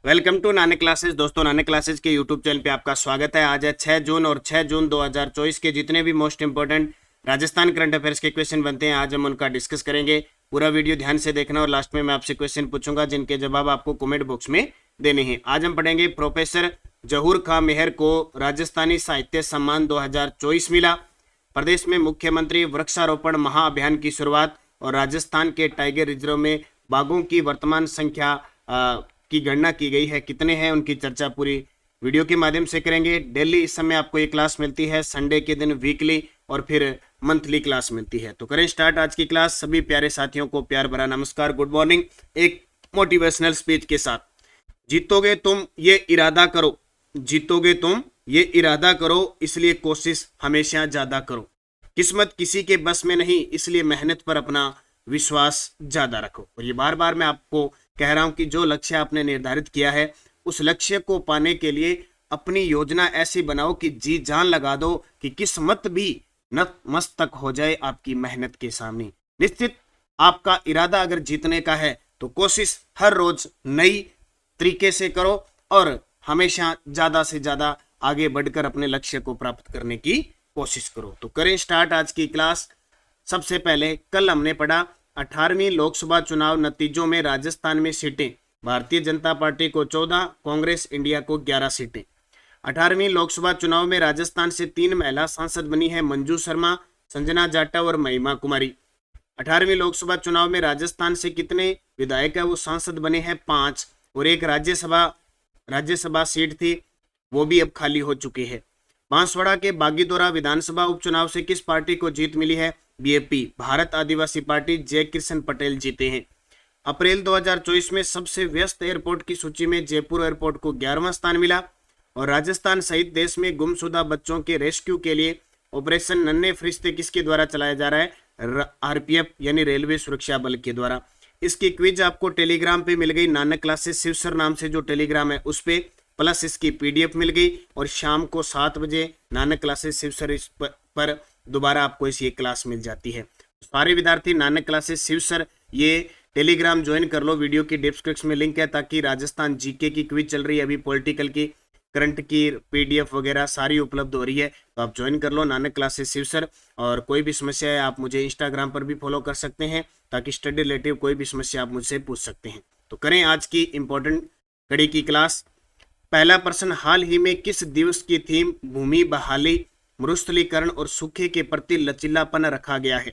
Welcome to Nanak classes. दोस्तों, Nanak classes के YouTube channel पे आपका स्वागत है। आज है 6 जून और 6 जून 2024 के जितने भी most important Rajasthan current affairs के क्वेश्चन बनते हैं आज हम उनका डिस्कस करेंगे। पूरा वीडियो ध्यान से देखना और लास्ट में मैं आपसे क्वेश्चन पूछूंगा जिनके जवाब आपको कमेंट बॉक्स में देने हैं। आज हम पढ़ेंगे प्रोफेसर जहूर खां मेहर को राजस्थानी साहित्य सम्मान 2024 मिला। प्रदेश में मुख्यमंत्री वृक्षारोपण महाअभियान की शुरुआत और राजस्थान के टाइगर रिजर्व में बाघों की वर्तमान संख्या की गणना की गई है, कितने हैं, उनकी चर्चा पूरी वीडियो के माध्यम से करेंगे। डेली इस समय आपको ये क्लास मिलती है, संडे के दिन वीकली और फिर मंथली क्लास मिलती है। तो करें स्टार्ट आज की क्लास। सभी प्यारे साथियों को प्यार भरा नमस्कार, गुड मॉर्निंग। एक मोटिवेशनल स्पीच के साथ। जीतोगे तुम ये इरादा करो, जीतोगे तुम ये इरादा करो, इसलिए कोशिश हमेशा ज्यादा करो। किस्मत किसी के बस में नहीं, इसलिए मेहनत पर अपना विश्वास ज्यादा रखो। और ये बार बार मैं आपको कह रहा हूं कि जो लक्ष्य आपने निर्धारित किया है उस लक्ष्य को पाने के लिए अपनी योजना ऐसी बनाओ कि जी जान लगा दो कि किस्मत भी नतमस्तक हो जाए आपकी मेहनत के सामने। निश्चित आपका इरादा अगर जीतने का है तो कोशिश हर रोज नई तरीके से करो और हमेशा ज्यादा से ज्यादा आगे बढ़कर अपने लक्ष्य को प्राप्त करने की कोशिश करो। तो करें स्टार्ट आज की क्लास। सबसे पहले कल हमने पढ़ा 18वीं लोकसभा चुनाव नतीजों में राजस्थान में सीटें। भारतीय जनता पार्टी को 14, कांग्रेस इंडिया को 11 सीटें। 18वीं लोकसभा चुनाव में राजस्थान से 3 महिला सांसद बनी है, मंजू शर्मा, संजना जाटा और महिमा कुमारी। 18वीं लोकसभा चुनाव में राजस्थान से कितने विधायक है वो सांसद बने हैं? 5। और एक राज्यसभा सीट थी वो भी अब खाली हो चुकी है। बांसवाड़ा के बागीदोरा विधानसभा उपचुनाव से किस पार्टी को जीत मिली है? बीएपी, भारत आदिवासी पार्टी, जय किशन पटेल जीते हैं। अप्रैल 2024 में सबसे व्यस्त एयरपोर्ट की सूची में जयपुर एयरपोर्ट को 11वां स्थान मिला। और राजस्थान सहित देश में गुमशुदा बच्चों के रेस्क्यू के लिए ऑपरेशन नन्हे फरिश्ते किसके द्वारा चलाया जा रहा है? आरपीएफ यानी रेलवे सुरक्षा बल के द्वारा। इसकी क्विज आपको टेलीग्राम पे मिल गई, नानक क्लासेस शिवसर नाम से जो टेलीग्राम है उस पे, प्लस इसकी पीडीएफ मिल गई। और शाम को 7 बजे नानक क्लासेस शिवसर पर दोबारा आपको इस ये क्लास मिल जाती है। सारे विद्यार्थी नानक क्लासेस शिवसर ये टेलीग्राम ज्वाइन कर लो, वीडियो की डिस्क्रिप्शन में लिंक है, ताकि राजस्थान जीके की क्विज चल रही है अभी, पॉलिटिकल की, करंट की पीडीएफ वगैरह सारी उपलब्ध हो रही है, तो आप ज्वाइन कर लो नानक क्लासेस शिवसर। और कोई भी समस्या है आप मुझे इंस्टाग्राम पर भी फॉलो कर सकते हैं, ताकि स्टडी रिलेटिव कोई भी समस्या आप मुझसे पूछ सकते हैं। तो करें आज की इंपॉर्टेंट कड़ी की क्लास। पहला प्रश्न, हाल ही में किस दिवस की थीम भूमि बहाली, मरुस्थलीकरण और सूखे के प्रति लचीलापन रखा गया है?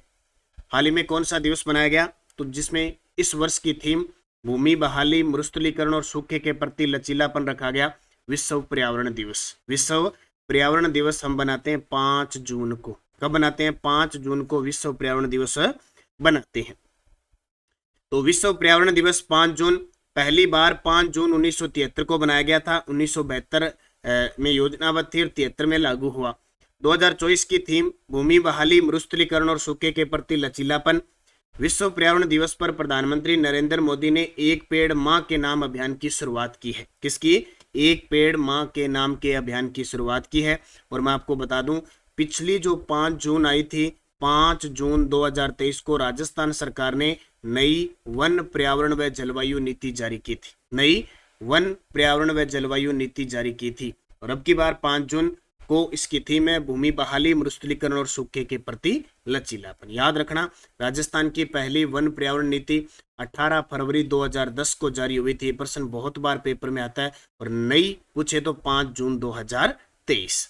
हाल ही में कौन सा दिवस बनाया गया तो जिसमें इस वर्ष की थीम भूमि बहाली, मरुस्थलीकरण और सूखे के प्रति लचीलापन रखा गया? विश्व पर्यावरण दिवस। विश्व पर्यावरण दिवस हम बनाते हैं 5 जून को। कब बनाते हैं? 5 जून को विश्व पर्यावरण दिवस बनाते हैं। तो विश्व पर्यावरण दिवस 5 जून, पहली बार 5 जून 1973 को बनाया गया था। 1972 में योजनाबद्ध थी और 73 में लागू हुआ। 2024 की थीम भूमि बहाली, मरुस्थलीकरण और सूखे के प्रति लचीलापन। विश्व पर्यावरण दिवस पर प्रधानमंत्री नरेंद्र मोदी ने एक पेड़ मां के नाम अभियान की शुरुआत की है। किसकी? एक पेड़ मां के नाम के अभियान की शुरुआत की है। और मैं आपको बता दूं, पिछली जो 5 जून आई थी, 5 जून 2023 को राजस्थान सरकार ने नई वन पर्यावरण व जलवायु नीति जारी की थी। नई वन पर्यावरण व जलवायु नीति जारी की थी। और अब की बार 5 जून को इसकी थीम है भूमि बहाली, मरुस्थलीकरण और सूखे के प्रति लचीलापन। याद रखना, राजस्थान की पहली वन पर्यावरण नीति 18 फरवरी 2010 को जारी हुई थी। प्रश्न बहुत बार पेपर में आता है, और नई पूछे तो 5 जून 2023।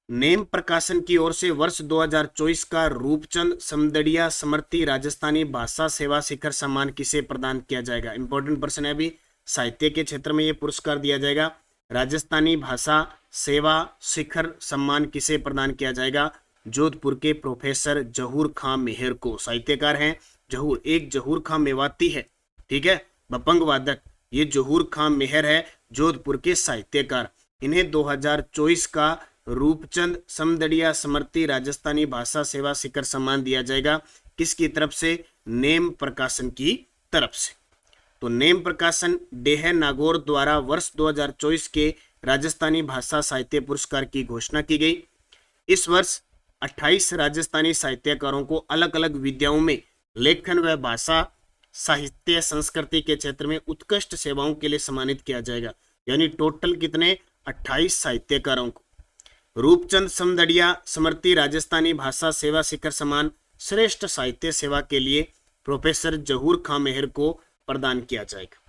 नेम प्रकाशन की ओर से वर्ष 2024 का रूपचंद समदड़िया स्मृति राजस्थानी भाषा सेवा शिखर सम्मान किसे प्रदान किया जाएगा? इंपॉर्टेंट प्रश्न है अभी। साहित्य के क्षेत्र में यह पुरस्कार दिया जाएगा। राजस्थानी भाषा सेवा शिखर सम्मान किसे प्रदान किया जाएगा? जोधपुर के प्रोफेसर जहूर खां मेहर को। साहित्यकार हैं जहूर, एक जहूर खां मेवाती है, ठीक है, बपंग वादक। ये जहूर खां मेहर है, जोधपुर के साहित्यकार। इन्हें 2024 का रूपचंद समदड़िया स्मृति राजस्थानी भाषा सेवा शिखर सम्मान दिया जाएगा। किसकी तरफ से? नेम प्रकाशन की तरफ से। तो नेम प्रकाशन डेह नागौर द्वारा वर्ष 2024 के राजस्थानी भाषा साहित्य पुरस्कार की घोषणा की गई। इस वर्ष 28 राजस्थानी साहित्यकारों को अलग अलग विधाओं में लेखन व भाषा साहित्य संस्कृति के क्षेत्र में उत्कृष्ट सेवाओं के लिए सम्मानित किया जाएगा। यानी टोटल कितने 28 साहित्यकारों को। रूपचंद समदड़िया स्मृति राजस्थानी भाषा सेवा शिखर सम्मान श्रेष्ठ साहित्य सेवा के लिए प्रोफेसर जहूर खां मेहर को प्रदान किया जाएगा।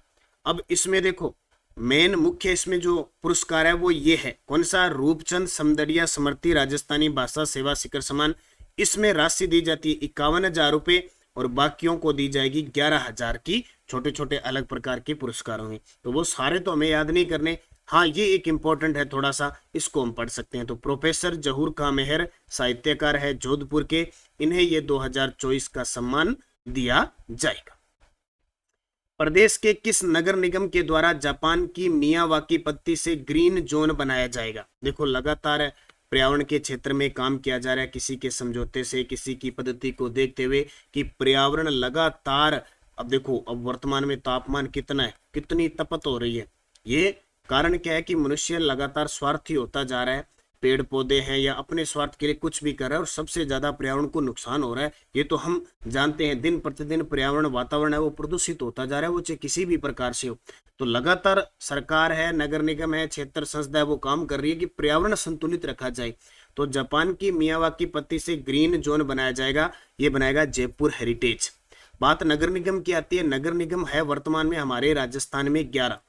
अब इसमें देखो मेन मुख्य इसमें जो पुरस्कार है वो ये है, कौन सा, रूपचंद समदड़िया स्मृति राजस्थानी भाषा सेवा शिखर सम्मान। इसमें राशि दी जाती है 51,000 रुपये और बाकियों को दी जाएगी 11,000 की छोटे छोटे अलग प्रकार के पुरस्कार होंगे। तो वो सारे तो हमें याद नहीं करने, हाँ ये एक इम्पोर्टेंट है थोड़ा सा, इसको हम पढ़ सकते हैं। तो प्रोफेसर जहूर खां मेहर साहित्यकार है जोधपुर के, इन्हें ये 2024 का सम्मान दिया जाएगा। प्रदेश के किस नगर निगम के द्वारा जापान की मियावाकी पत्ती से ग्रीन जोन बनाया जाएगा। देखो लगातार पर्यावरण के क्षेत्र में काम किया जा रहा है, किसी के समझौते से, किसी की पद्धति को देखते हुए कि पर्यावरण लगातार, अब देखो अब वर्तमान में तापमान कितना है, कितनी तपत हो रही है। ये कारण क्या है कि मनुष्य लगातार स्वार्थी होता जा रहा है, पेड़ पौधे हैं या अपने स्वार्थ के लिए कुछ भी कर रहा है और सबसे ज्यादा पर्यावरण को नुकसान हो रहा है। ये तो हम जानते हैं, दिन प्रतिदिन पर्यावरण वातावरण है वो प्रदूषित होता जा रहा है, वो चाहे किसी भी प्रकार से हो। तो लगातार सरकार है, नगर निगम है, क्षेत्र संस्था है, वो काम कर रही है कि पर्यावरण संतुलित रखा जाए। तो जापान की मियावाकी पत्ती से ग्रीन जोन बनाया जाएगा, ये बनाएगा जयपुर हेरिटेज। बात नगर निगम की आती है, नगर निगम है वर्तमान में हमारे राजस्थान में 11,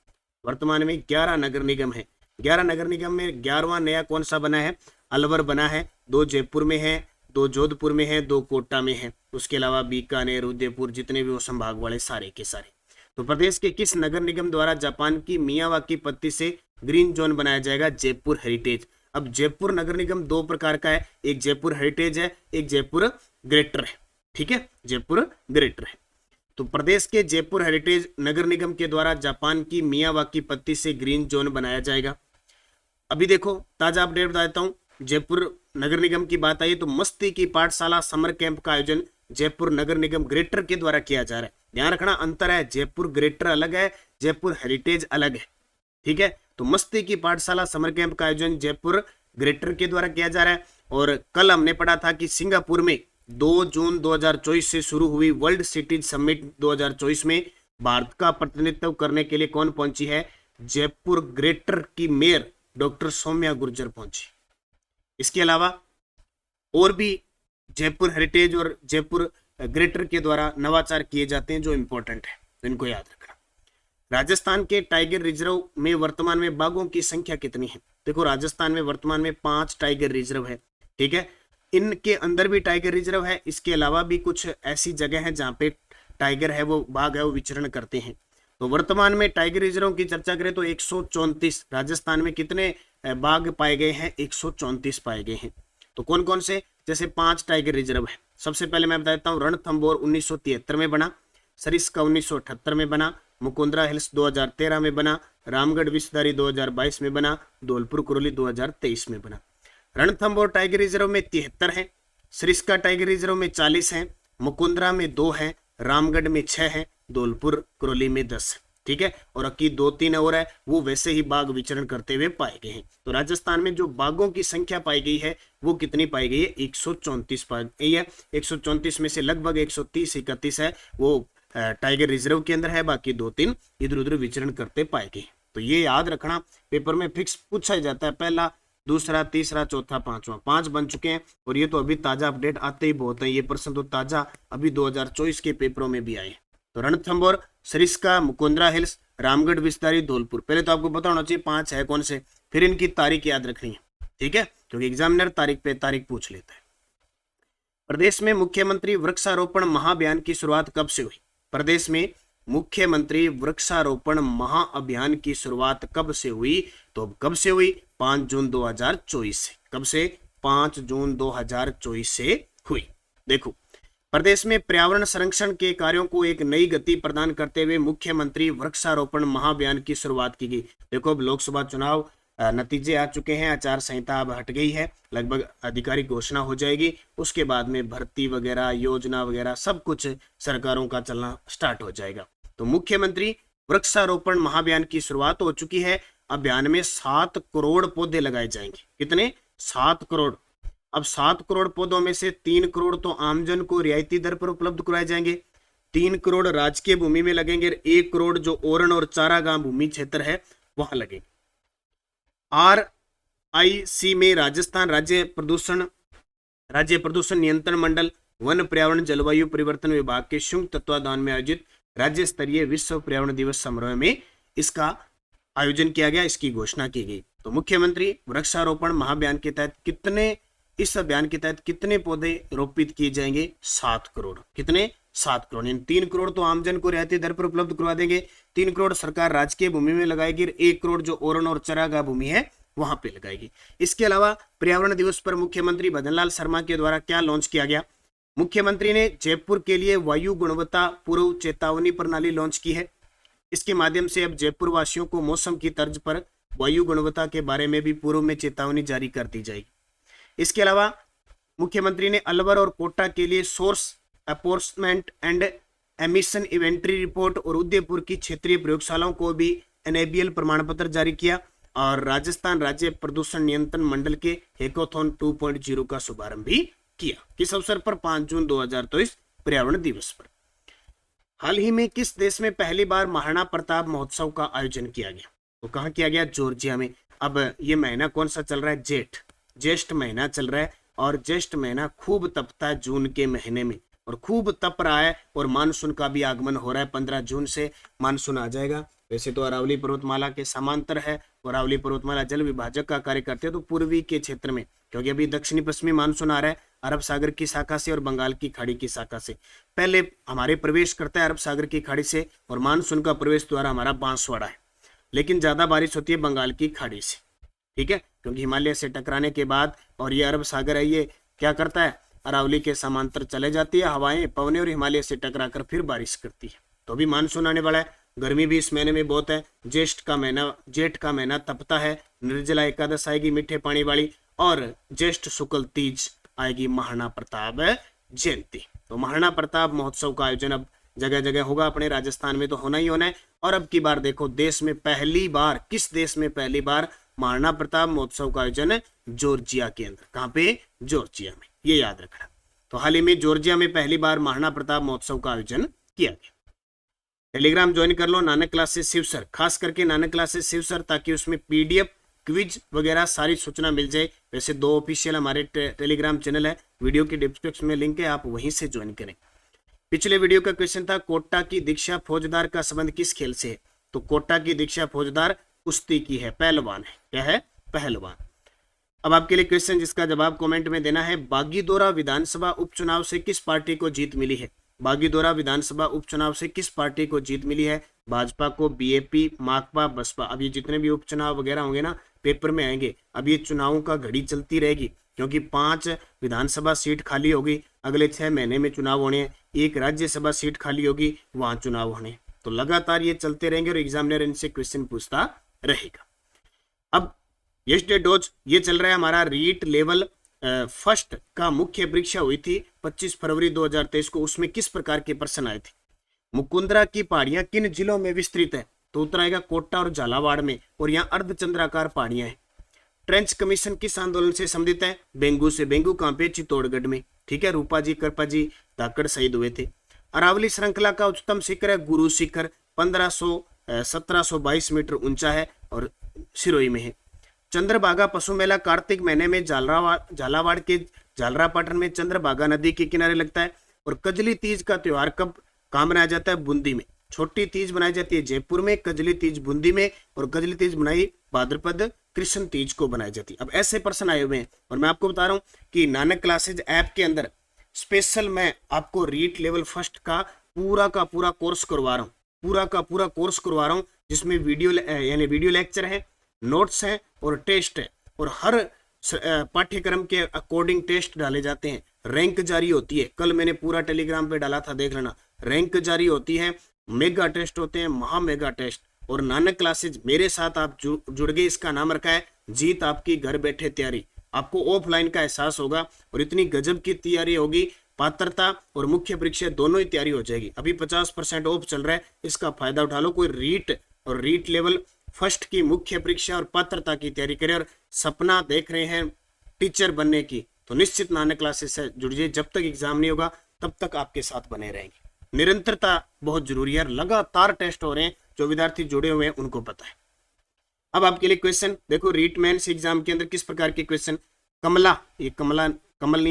वर्तमान में 11 नगर निगम है। 11 नगर निगम में 11वां नया कौन सा बना है, अलवर बना है, 2 जयपुर में है, 2 जोधपुर में है, 2 कोटा में है। उसके अलावा बीकानेर, उदयपुर, जितने भी वो संभाग वाले सारे के सारे। तो प्रदेश के किस नगर निगम द्वारा जापान की मियावाकी पत्ती से ग्रीन जोन बनाया जाएगा, जयपुर हेरिटेज। अब जयपुर नगर निगम 2 प्रकार का है, एक जयपुर हेरिटेज है, एक जयपुर ग्रेटर है, ठीक है, जयपुर ग्रेटर है। तो प्रदेश के जयपुर हेरिटेज नगर निगम के द्वारा जापान की मियावाकी पत्ती से ग्रीन जोन बनाया जाएगा। अभी देखो ताजा अपडेट बता देता हूँ, जयपुर नगर निगम की बात आई तो मस्ती की पाठशाला समर कैंप का आयोजन जयपुर नगर निगम ग्रेटर के द्वारा किया जा रहा है। ध्यान रखना अंतर है, जयपुर ग्रेटर अलग है, जयपुर हेरिटेज अलग है, ठीक है। तो मस्ती की पाठशाला समर कैंप का आयोजन जयपुर ग्रेटर के द्वारा किया जा रहा है। और कल हमने पढ़ा था कि सिंगापुर में 2 जून 2024 से शुरू हुई वर्ल्ड सिटीज समिट 2024 में भारत का प्रतिनिधित्व करने के लिए कौन पहुंची है, जयपुर ग्रेटर की मेयर डॉक्टर सौम्या गुर्जर पहुंची। इसके अलावा और भी जयपुर हेरिटेज और जयपुर ग्रेटर के द्वारा नवाचार किए जाते हैं जो इंपॉर्टेंट है, तो इनको याद रखना। राजस्थान के टाइगर रिजर्व में वर्तमान में बाघों की संख्या कितनी है। देखो राजस्थान में वर्तमान में 5 टाइगर रिजर्व है, ठीक है। इनके अंदर भी टाइगर रिजर्व है, इसके अलावा भी कुछ ऐसी जगह है जहाँ पे टाइगर है, वो बाघ है, वो विचरण करते हैं। तो वर्तमान में टाइगर रिजर्व की चर्चा करें तो 134 राजस्थान में कितने बाघ पाए गए हैं, 134 पाए गए हैं। तो कौन कौन से, जैसे 5 टाइगर रिजर्व है। सबसे पहले मैं बता देता हूँ, रणथंभौर 1973 में बना, सरिस्का 1978 में बना, मुकुंदरा हिल्स 2013 में बना, रामगढ़ विषधारी 2022 में बना, धौलपुर कुरोली 2023 में बना। रणथंभौर टाइगर रिजर्व में 73 है, सरिस्का टाइगर रिजर्व में 40 है, मुकुंदरा में 2 है, रामगढ़ में 6 है, धौलपुर कुरोली में 10 है, ठीक है। और अकी 2-3 और है, वो वैसे ही बाघ विचरण करते हुए पाए गए हैं। तो राजस्थान में जो बाघों की संख्या पाई गई है वो कितनी पाई गई है, 134 पाई गई है। 134 में से लगभग 130-31 है वो टाइगर रिजर्व के अंदर है, बाकी 2-3 इधर उधर विचरण करते पाए गए। तो ये याद रखना, पेपर में फिक्स पूछा जाता है, पहला, दूसरा, तीसरा, चौथा, 5वां, 5 बन चुके हैं। और ये तो अभी ताजा अपडेट आते ही बहुत है, ये प्रश्न तो ताजा अभी 2024 के पेपरों में भी आए। तो रणथंभौर, सरिस्का, मुकुंदरा हिल्स, रामगढ़ विषधारी, धौलपुर, पहले तो आपको पता होना चाहिए 5 है कौन से, फिर इनकी तारीख याद रखनी है, ठीक है, क्योंकि एग्जामिनर तारीख पे तारीख पूछ लेता है। प्रदेश में मुख्यमंत्री वृक्षारोपण महाअभियान की शुरुआत कब से हुई। प्रदेश में मुख्यमंत्री वृक्षारोपण महाअभियान की शुरुआत कब से हुई, तो कब से हुई, 5 जून 2024 से। कब से, 5 जून 2024 से हुई। देखो प्रदेश में पर्यावरण संरक्षण के कार्यों को एक नई गति प्रदान करते हुए मुख्यमंत्री वृक्षारोपण महाअभियान की शुरुआत की गई। देखो अब लोकसभा चुनाव नतीजे आ चुके हैं, आचार संहिता अब हट गई है, लगभग आधिकारिक घोषणा हो जाएगी, उसके बाद में भर्ती वगैरह, योजना वगैरह सब कुछ सरकारों का चलना स्टार्ट हो जाएगा। तो मुख्यमंत्री वृक्षारोपण महाअभियान की शुरुआत हो चुकी है। अभियान में 7 करोड़ पौधे लगाए जाएंगे। कितने, 7 करोड़। अब 7 करोड़ पौधों में से 3 करोड़ तो आमजन को रियायती दर पर उपलब्ध कराए जाएंगे, 3 करोड़ राजकीय भूमि में लगेंगे, 1 करोड़ जो ओरण और चारागाह भूमि क्षेत्र है वहां लगेंगे। RIC में राजस्थान राज्य प्रदूषण नियंत्रण मंडल वन पर्यावरण जलवायु परिवर्तन विभाग के संयुक्त तत्वाधान में आयोजित राज्य स्तरीय विश्व पर्यावरण दिवस समारोह में इसका आयोजन किया गया, इसकी घोषणा की गई। तो मुख्यमंत्री वृक्षारोपण महाअभियान के तहत इस अभियान के तहत कितने पौधे रोपित किए जाएंगे? 7 करोड़। कितने? 7 करोड़। 3 करोड़ तो आमजन को रियायती दर पर उपलब्ध करवा देंगे, 3 करोड़ सरकार राजकीय भूमि में लगाएगी, 1 करोड़ जो ओरण और चरागाह भूमि है वहां पे लगाएगी। इसके अलावा पर्यावरण दिवस पर मुख्यमंत्री भजनलाल शर्मा के द्वारा क्या लॉन्च किया गया? मुख्यमंत्री ने जयपुर के लिए वायु गुणवत्ता पूर्व चेतावनी प्रणाली लॉन्च की है। इसके माध्यम से अब जयपुर वासियों को मौसम की तर्ज पर वायु गुणवत्ता के बारे में भी पूर्व में चेतावनी जारी कर दी जाएगी। इसके अलावा मुख्यमंत्री ने अलवर और कोटा के लिए source enforcement and emission inventory report और उदयपुर की क्षेत्रीय प्रयोगशालाओं को भी NABL प्रमाण पत्र जारी किया और राजस्थान राज्य प्रदूषण नियंत्रण मंडल के हैकाथॉन 2.0 का शुभारंभ भी किया। किस अवसर पर? 5 जून 2023 पर्यावरण दिवस पर। हाल ही में किस देश में पहली बार महाराणा प्रताप महोत्सव का आयोजन किया गया? तो कहाँ किया गया? जॉर्जिया में। अब ये महीना कौन सा चल रहा है? ज्येष्ठ महीना चल रहा है और ज्येष्ठ महीना खूब तपता है जून के महीने में और खूब तप रहा है और मानसून का भी आगमन हो रहा है। 15 जून से मानसून आ जाएगा। वैसे तो अरावली पर्वतमाला के समांतर है और अरावली पर्वतमाला जल विभाजक का कार्य करते हैं, तो पूर्वी के क्षेत्र में, क्योंकि अभी दक्षिणी पश्चिमी मानसून आ रहा है अरब सागर की शाखा से और बंगाल की खाड़ी की शाखा से। पहले हमारे प्रवेश करता है अरब सागर की खाड़ी से और मानसून का प्रवेश द्वारा हमारा बांसवाड़ा है, लेकिन ज्यादा बारिश होती है बंगाल की खाड़ी से। ठीक है, क्योंकि हिमालय से टकराने के बाद और ये अरब सागर है, ये क्या करता है? अरावली के समांतर चले जाती है हवाएं पवने और हिमालय से टकराकर फिर बारिश करती है। तो अभी मानसून आने वाला है। गर्मी भी इस महीने में बहुत है। जेठ का महीना तपता है। निर्जला एकादश आएगी मीठे पानी वाली और ज्येष्ठ शुक्ल तीज आएगी महाराणा प्रताप जयंती। तो महाराणा प्रताप महोत्सव का आयोजन अब जगह जगह होगा, अपने राजस्थान में तो होना ही होना है। और अब की बार देखो, देश में पहली बार, किस देश में पहली बार महाराणा प्रताप महोत्सव का आयोजन है? जॉर्जिया के अंदर। कहाँ पे? जॉर्जिया में, ये याद रखना। तो हाल ही में जॉर्जिया में पहली बार महाराणा प्रताप महोत्सव का आयोजन किया गया। टेलीग्राम ज्वाइन कर लो, नानक क्लासेस शिव सर, खास करके नानक क्लासेस शिव सर, ताकि उसमें PDF क्विज वगैरह सारी सूचना मिल जाए। वैसे 2 ऑफिशियल हमारे टेलीग्राम चैनल है, वीडियो की डिस्क्रिप्शन में लिंक है, आप वहीं से ज्वाइन करें। पिछले वीडियो का क्वेश्चन था कोटा की दीक्षा फौजदार का संबंध किस खेल से है? तो कोटा की दीक्षा फौजदार कुश्ती की है, पहलवान है। क्या है? पहलवान। अब आपके लिए क्वेश्चन जिसका जवाब कमेंट में देना है। बागीदोरा विधानसभा उपचुनाव से किस पार्टी को जीत मिली है? बागीदोरा विधानसभा उपचुनाव से किस पार्टी को जीत मिली है? भाजपा को, BAP, माकपा, बसपा। अब ये जितने भी उपचुनाव वगैरह होंगे ना, पेपर में आएंगे। अब ये चुनावों का घड़ी चलती रहेगी, क्योंकि 5 विधानसभा सीट खाली होगी, अगले 6 महीने में चुनाव होने हैं। 1 राज्यसभा सीट खाली होगी, वहां चुनाव होने। तो लगातार ये चलते रहेंगे और एग्जामिनर इनसे क्वेश्चन पूछता रहेगा। अब यस्टरडे डोज ये चल रहा है हमारा रीट लेवल फर्स्ट का मुख्य परीक्षा हुई थी 25 फरवरी 2023 को। उसमें किस प्रकार के प्रश्न आए थे? मुकुंदरा की पहाड़ियां किन जिलों में विस्तृत है? तो उत्तर आएगा कोटा और झालावाड़ में, और यहाँ अर्धचंद्राकार पहाड़ियां हैं। ट्रेंच कमीशन किस आंदोलन से संबंधित है? बेंगू से। बेंगू कहाँ पे? चित्तौड़गढ़ में। ठीक है, रूपा जी, कृपा जी, धाकड़ शहीद हुए थे। अरावली श्रृंखला का उच्चतम शिखर है गुरु शिखर, 1722 मीटर ऊंचा है और सिरोही में है। चंद्रभागा पशु मेला कार्तिक महीने में झालावाड़ के झालरापाटन में चंद्रभागा नदी के किनारे लगता है। और कजली तीज का त्योहार कब कहाँ मनाया जाता है? बूंदी में। छोटी तीज बनाई जाती है जयपुर में, कजली तीज बूंदी में, और कजली तीज बनाई भाद्रपद कृष्ण तीज को बनाई जाती है। अब ऐसे प्रश्न आए हुए हैं और मैं आपको बता रहा हूँ कि नानक क्लासेज ऐप के अंदर स्पेशल मैं आपको रीट लेवल फर्स्ट का पूरा कोर्स करवा रहा हूँ, पूरा का पूरा कोर्स करवा रहा हूँ, जिसमें वीडियो लेक्चर है, नोट्स हैं और टेस्ट है, और हर पाठ्यक्रम के अकॉर्डिंग टेस्ट डाले जाते हैं। रैंक जारी होती है, कल मैंने पूरा टेलीग्राम पे डाला था, देख लेना। रैंक जारी होती है, मेगा टेस्ट होते हैं, महा मेगा टेस्ट। और नानक क्लासेज मेरे साथ आप जुड़ गए, इसका नाम रखा है जीत आपकी घर बैठे तैयारी। आपको ऑफलाइन का एहसास होगा और इतनी गजब की तैयारी होगी, पात्रता और मुख्य परीक्षा दोनों ही तैयारी हो जाएगी। अभी 50% ऑफ चल रहा है, इसका फायदा उठा लो। कोई रीट और रीट लेवल फर्स्ट की मुख्य परीक्षा और पात्रता की तैयारी करें और सपना देख रहे हैं टीचर बनने की, तो निश्चित नानक क्लासेस से जुड़िए। जब तक एग्जाम नहीं होगा तब तक आपके साथ बने रहेंगे। निरंतरता बहुत जरूरी है, लगातार टेस्ट हो रहे हैं, जो विद्यार्थी जुड़े हुए हैं उनको पता है। अब आपके लिए क्वेश्चन देखो, रीट मेंस एग्जाम के अंदर किस प्रकार के क्वेश्चन। कमला, ये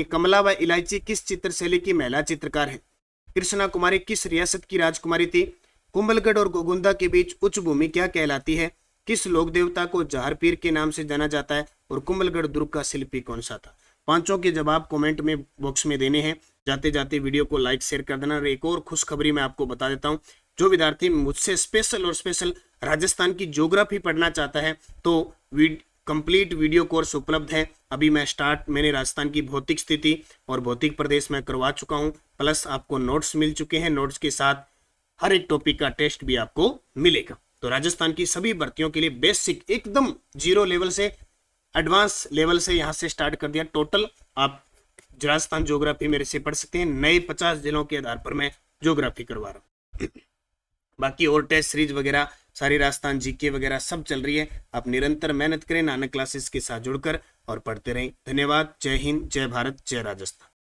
कमला व इलायची किस चित्र शैली की महिला चित्रकार है। कृष्णा कुमारी किस रियासत की राजकुमारी थी। कुंभलगढ़ और गोगुंदा के बीच उच्च भूमि क्या कहलाती है। किस लोक देवता को जहर पीर के नाम से जाना जाता है और कुंभलगढ़ दुर्ग का शिल्पी कौन सा था। पांचों के जवाब कमेंट में बॉक्स में देने हैं। जाते जाते वीडियो को लाइक शेयर कर देना। और एक और खुशखबरी मैं आपको बता देता हूं, जो विद्यार्थी मुझसे स्पेशल राजस्थान की ज्योग्राफी पढ़ना चाहता है तो कंप्लीट वीडियो कोर्स उपलब्ध है। अभी मैंने राजस्थान की भौतिक स्थिति और भौतिक प्रदेश में करवा चुका हूं, प्लस आपको नोट्स मिल चुके हैं। नोट्स के साथ हर एक टॉपिक का टेस्ट भी आपको मिलेगा। तो राजस्थान की सभी भर्तियों के लिए बेसिक एकदम जीरो लेवल से एडवांस लेवल से यहां से स्टार्ट कर दिया। टोटल आप राजस्थान ज्योग्राफी मेरे से पढ़ सकते हैं। नए 50 जिलों के आधार पर मैं ज्योग्राफी करवा रहा हूं। बाकी और टेस्ट सीरीज वगैरह सारी राजस्थान जीके वगैरह सब चल रही है। आप निरंतर मेहनत करें नानक क्लासेस के साथ जुड़कर और पढ़ते रहें। धन्यवाद। जय हिंद, जय भारत, जय राजस्थान।